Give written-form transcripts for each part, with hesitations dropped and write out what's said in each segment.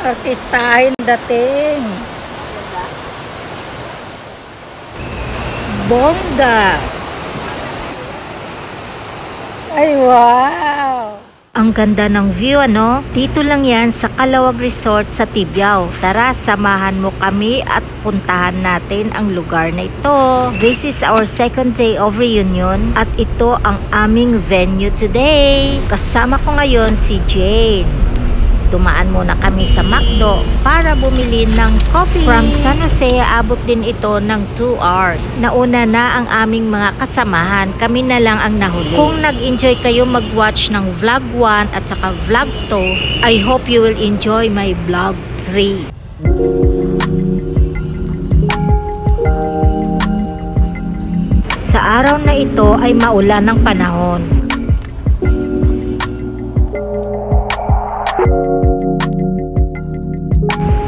Artistahin dating. Bongga. Ay, wow! Ang ganda ng view, ano? Dito lang yan sa Calawag Resort sa Tibiao. Tara, samahan mo kami at puntahan natin ang lugar na ito. This is our second day of reunion at ito ang aming venue today. Kasama ko ngayon si Jane. Dumaan muna kami sa McDo para bumili ng coffee. From San Jose, abot din ito ng 2 hours. Nauna na ang aming mga kasamahan. Kami na lang ang nahuli. Kung nag-enjoy kayo mag-watch ng vlog 1 at saka vlog 2, I hope you will enjoy my vlog 3. Sa araw na ito ay maulan ng panahon.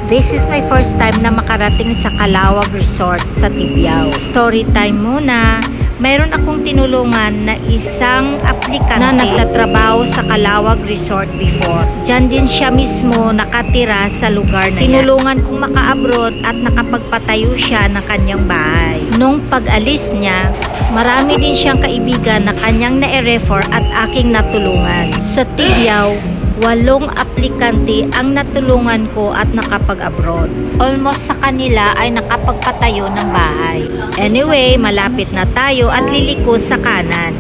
This is my first time na makarating sa Calawag Resort sa Tibiao. Story time muna. Mayroon akong tinulungan na isang aplikante na nagtatrabaho sa Calawag Resort before. Diyan din siya mismo nakatira sa lugar na yan. Tinulungan kong maka-abroad at nakapagpatayo siya ng kanyang bahay. Nung pag-alis niya, marami din siyang kaibigan na kanyang na-refer at aking natulungan. Sa Tibiao, 8 aplikante ang natulungan ko at nakapag-abroad. Almost sa kanila ay nakapagpatayo ng bahay. Anyway, malapit na tayo at liliko sa kanan.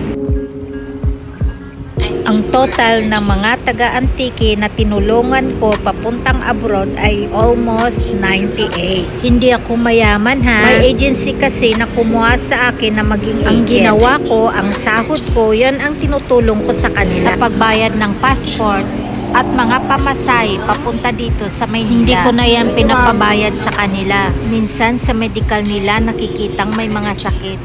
Ang total ng mga taga-antike na tinulungan ko papuntang abroad ay almost 98. Hindi ako mayaman ha. May agency kasi na kumuha sa akin na maging agent. Ang ginawa ko, ang sahod ko, yan ang tinutulong ko sa kanila. Sa pagbayad ng passport at mga pamasahe papunta dito sa Maynila. Hindi ko na yan pinapabayad sa kanila. Minsan sa medical nila nakikitang may mga sakit.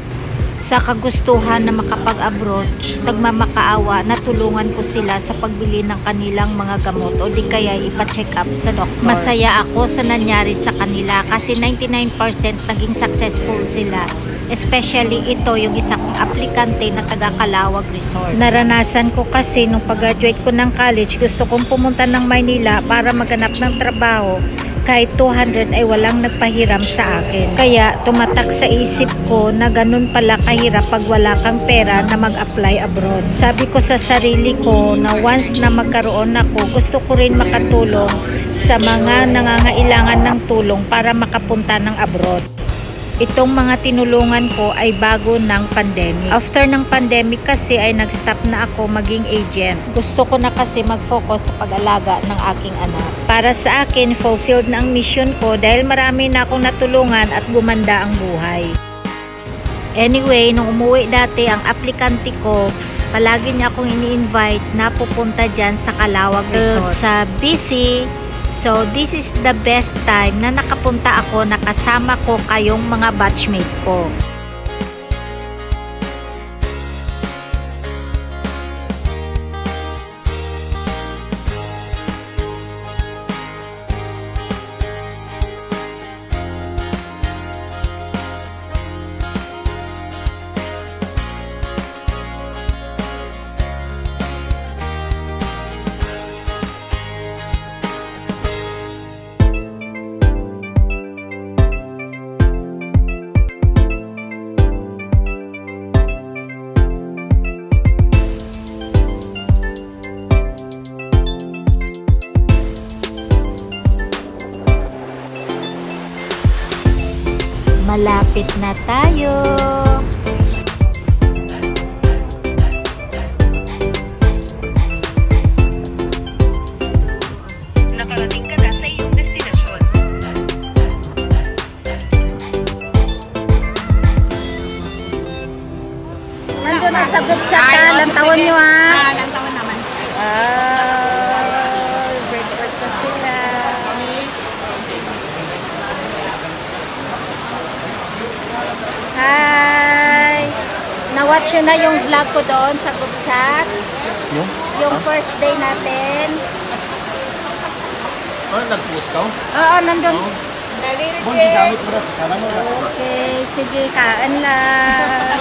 Sa kagustuhan na makapag-abroad, nagmamakaawa, natulungan ko sila sa pagbili ng kanilang mga gamot o di kaya ipa-check up sa doktor. Masaya ako sa nangyari sa kanila kasi 99% naging successful sila. Especially ito yung isa kong aplikante na taga Calawag Resort. Naranasan ko kasi nung pag-graduate ko ng college, gusto kong pumunta ng Maynila para maghanap ng trabaho. Kahit 200 ay walang nagpahiram sa akin. Kaya tumatak sa isip ko na ganun pala kahirap pag wala kang pera na mag-apply abroad. Sabi ko sa sarili ko na once na magkaroon ako, gusto ko rin makatulong sa mga nangangailangan ng tulong para makapunta ng abroad. Itong mga tinulungan ko ay bago ng pandemic. After ng pandemic kasi ay nag-stop na ako maging agent. Gusto ko na kasi mag-focus sa pag-alaga ng aking anak. Para sa akin, fulfilled na ang mission ko dahil marami na akong natulungan at gumanda ang buhay. Anyway, nung umuwi dati ang aplikante ko, palagi niya akong ini-invite na pupunta dyan sa Calawag Resort. Sa BC. So, this is the best time na nakapunta ako, nakasama ko kayong mga batchmate ko. Malapit na tayo. Nakarating ka na sa iyong destinasyon. Nandun na sa group chat ka, lantawan nyo ha. Lantawan naman. Breakfast na sila. Hi! Na-watch nyo na yung vlog ko doon sa group chat? Yung first day natin. Nag-post ka? Oo, nandun. Nalilipid. Okay, sige, kaan lang.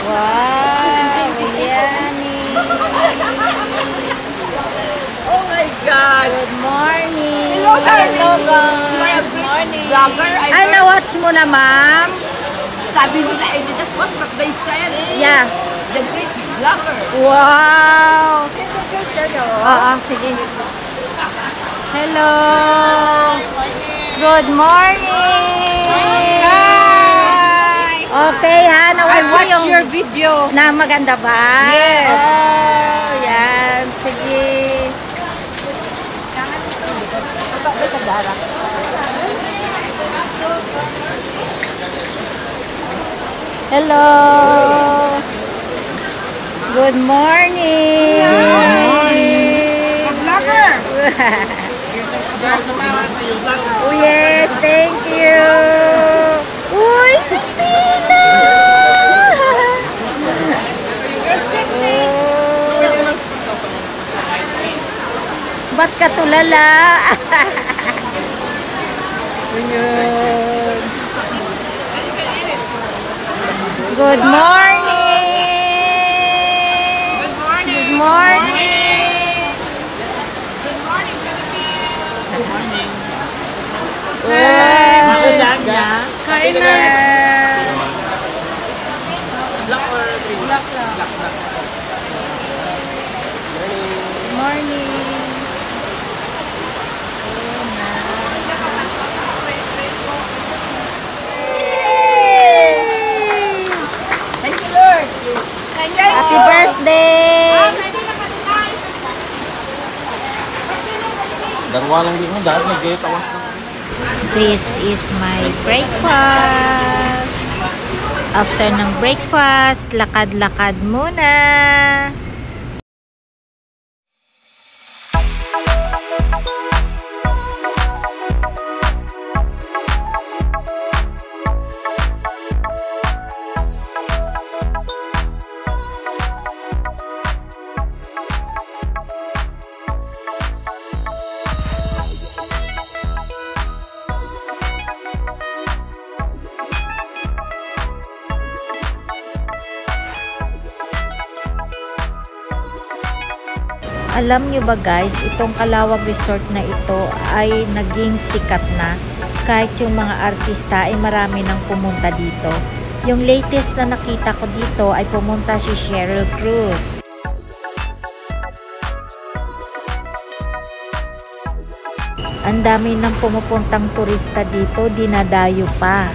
Wow, yummy. Oh my God! Good morning. Hello guys! Good morning! Vlogger, Ay, na-watch mo na, ma'am? sabi nila, that's what they said. Yeah. The great vlogger. Wow. Sige. Oo, sige. Hello. Good morning. Hi. Okay ha, na-watch mo yung your video. na maganda ba? Yes. Oh, yan. Sige. Hello. Good morning. Vlogger. Oh yes, thank you. Uy, Christina! Oh. Ba't ka tulala? Ayun. Good morning! Good morning! Good morning! Kain na! Good morning! Thank you, Lord. Happy birthday! Darwa lang din mo, dahil nag-tawas na. This is my breakfast. After ng breakfast, lakad-lakad muna. Alam nyo ba guys, itong Calawag Resort na ito ay naging sikat na. Kahit yung mga artista ay marami nang pumunta dito. Yung latest na nakita ko dito ay pumunta si Sheryl Cruz. Ang dami nang pumupuntang turista dito, dinadayo pa.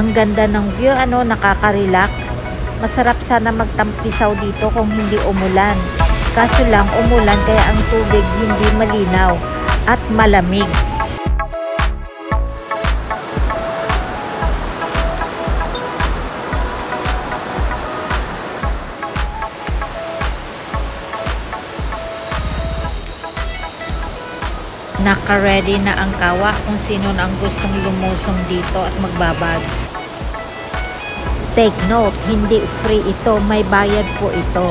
Ang ganda ng view, nakaka-relax. Masarap sana magtampisaw dito kung hindi umulan. Kaso lang umulan kaya ang tubig hindi malinaw at malamig. Naka-ready na ang kawa kung sino na ang gustong lumusong dito at magbabag. Take note, hindi free ito, may bayad po ito.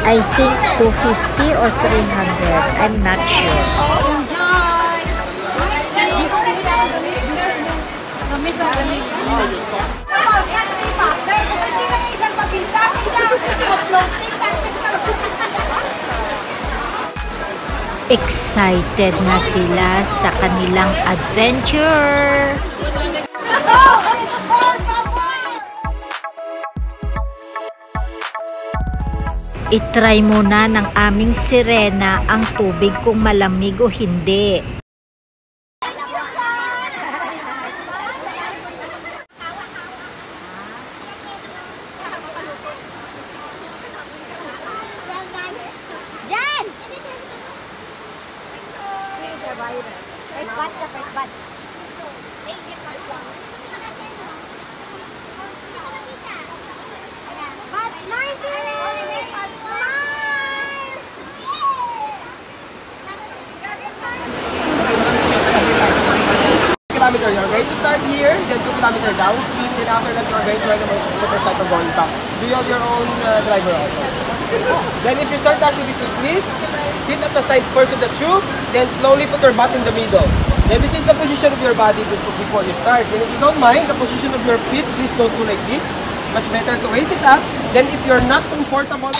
I think 250 or 300, I'm not sure. Excited na sila sa kanilang adventure. I-try muna ng aming sirena ang tubig kung malamig o hindi. start here, then 2 kilometers down speed, then after that you are going to ride a motorcycle going back. Do you have your own driver also? Then if you start the activity, please sit at the side first of the tube, then slowly put your butt in the middle. Then this is the position of your body before you start. And if you don't mind, the position of your feet, please don't do like this. Much better to raise it up. Then if you're not comfortable,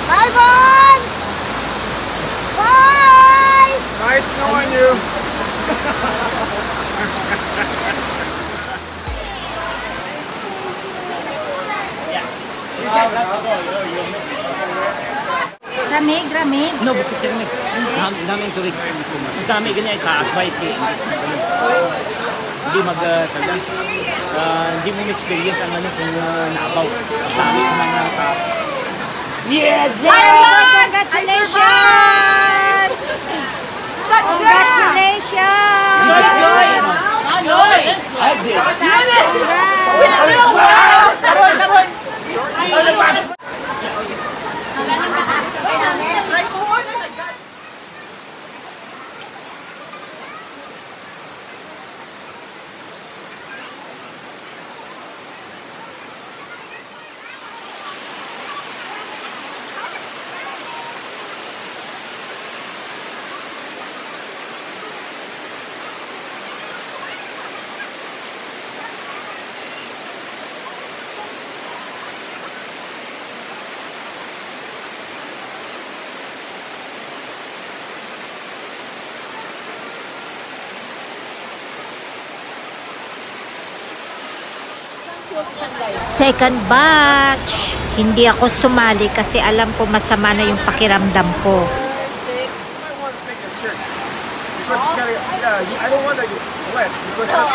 Bye, Bon! Bye! nice knowing you. Ramig. No, bukit kami. Daming turig. Mas dami ganyan itaas bike eh. Hindi tagal. Hindi mo experience ang ano kung naabaw. Mas dami ko mga taas. Yeah! Congratulations! Congratulations! Good joy! Anoy! I did! Second batch. Hindi ako sumali kasi alam ko masama na yung pakiramdam ko. Because it's gotta, yeah, I don't want to get wet. Because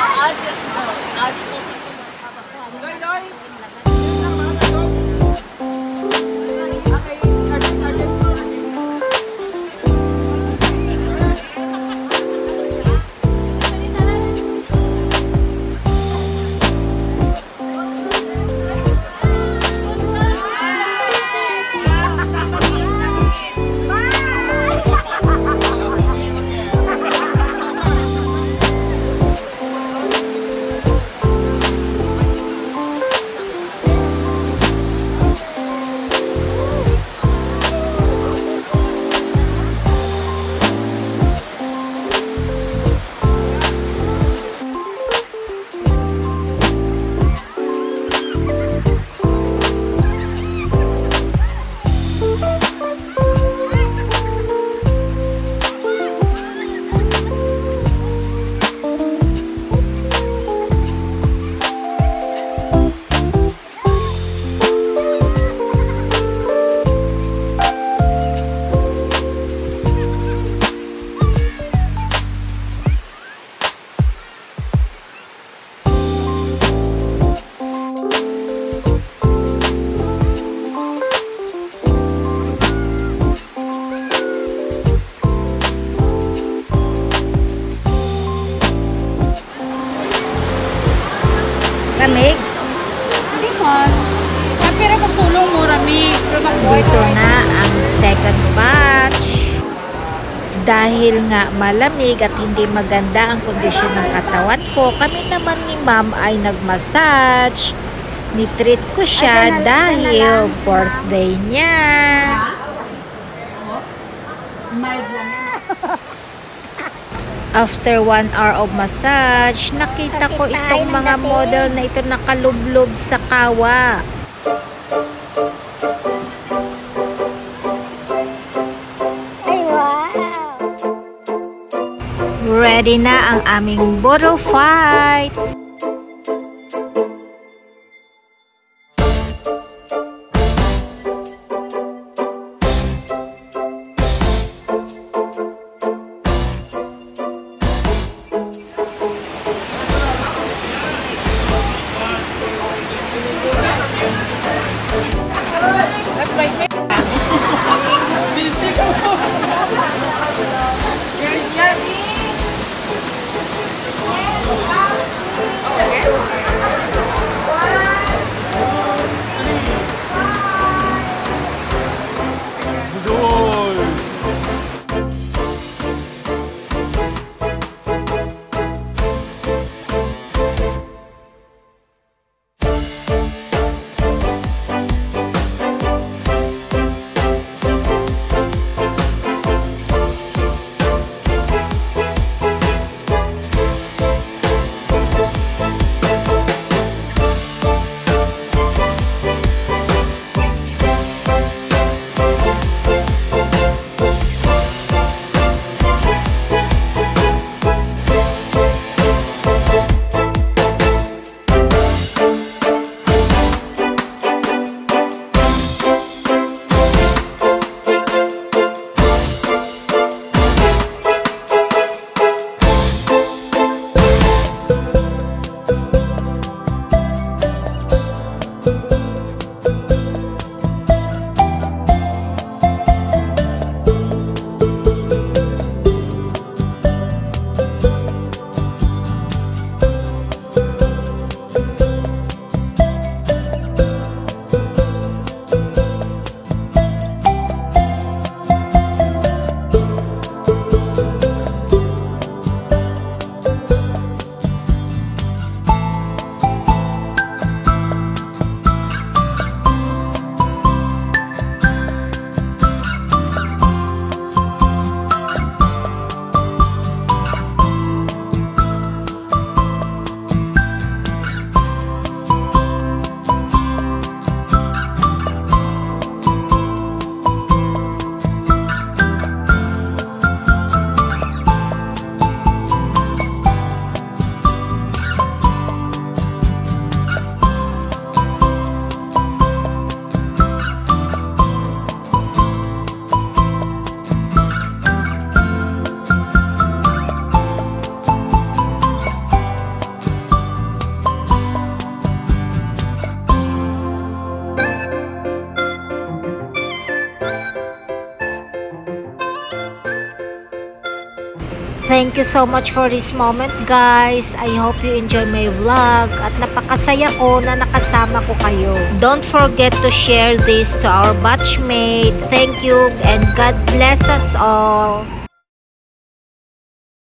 Lamig. Hindi man. Pero masulong mo rami. Dito na ang second batch. Dahil nga malamig at hindi maganda ang kondisyon ng katawan ko, kami naman ni ma'am ay nagmassage. Nitreat ko siya dahil birthday niya. After 1 hour of massage, nakita ko itong mga model na ito nakalublob sa kawa. Ay, wow! Ready na ang aming bottle fight! Thank you so much for this moment, guys. I hope you enjoy my vlog at napakasaya ko na nakasama ko kayo. Don't forget to share this to our batchmate. Thank you and God bless us all.